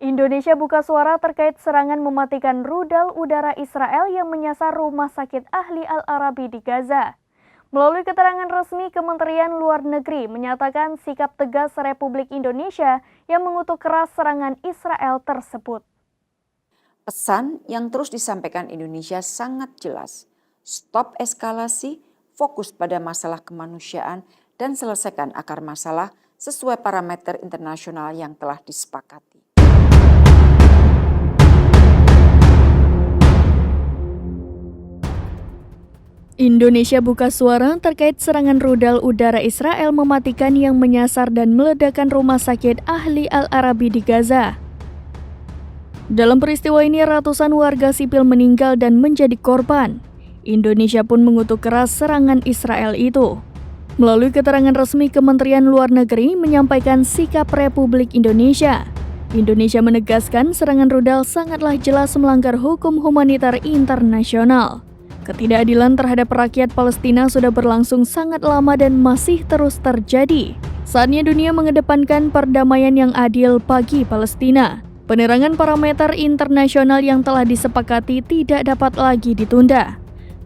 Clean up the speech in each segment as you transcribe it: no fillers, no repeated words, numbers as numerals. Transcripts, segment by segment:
Indonesia buka suara terkait serangan mematikan rudal udara Israel yang menyasar rumah sakit ahli Al-Arabi di Gaza. Melalui keterangan resmi, Kementerian Luar Negeri menyatakan sikap tegas Republik Indonesia yang mengutuk keras serangan Israel tersebut. Pesan yang terus disampaikan Indonesia sangat jelas. Stop eskalasi, fokus pada masalah kemanusiaan, dan selesaikan akar masalah sesuai parameter internasional yang telah disepakati. Indonesia buka suara terkait serangan rudal udara Israel mematikan yang menyasar dan meledakkan rumah sakit ahli Al-Arabi di Gaza. Dalam peristiwa ini ratusan warga sipil meninggal dan menjadi korban. Indonesia pun mengutuk keras serangan Israel itu. Melalui keterangan resmi, Kementerian Luar Negeri menyampaikan sikap Republik Indonesia. Indonesia menegaskan serangan rudal sangatlah jelas melanggar hukum humanitar internasional. Ketidakadilan terhadap rakyat Palestina sudah berlangsung sangat lama dan masih terus terjadi. Saatnya dunia mengedepankan perdamaian yang adil bagi Palestina. Penerangan parameter internasional yang telah disepakati tidak dapat lagi ditunda.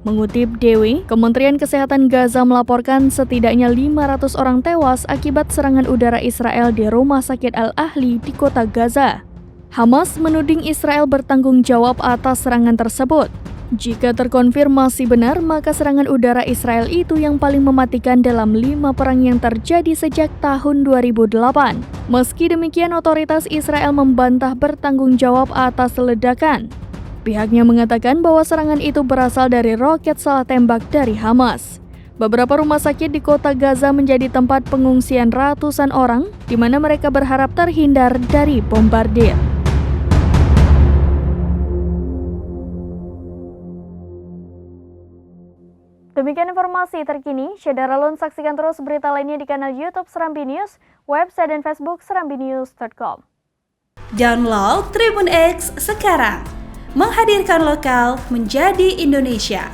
Mengutip DW, Kementerian Kesehatan Gaza melaporkan setidaknya 500 orang tewas akibat serangan udara Israel di Rumah Sakit Al-Ahli di kota Gaza. Hamas menuding Israel bertanggung jawab atas serangan tersebut. Jika terkonfirmasi benar, maka serangan udara Israel itu yang paling mematikan dalam 5 perang yang terjadi sejak tahun 2008. Meski demikian, otoritas Israel membantah bertanggung jawab atas ledakan. Pihaknya mengatakan bahwa serangan itu berasal dari roket salah tembak dari Hamas. Beberapa rumah sakit di kota Gaza menjadi tempat pengungsian ratusan orang, di mana mereka berharap terhindar dari bombardir. Demikian informasi terkini, Syederalun saksikan terus berita lainnya di kanal YouTube Serambi News, website dan Facebook serambinews.com. Download Tribun X sekarang, menghadirkan lokal menjadi Indonesia.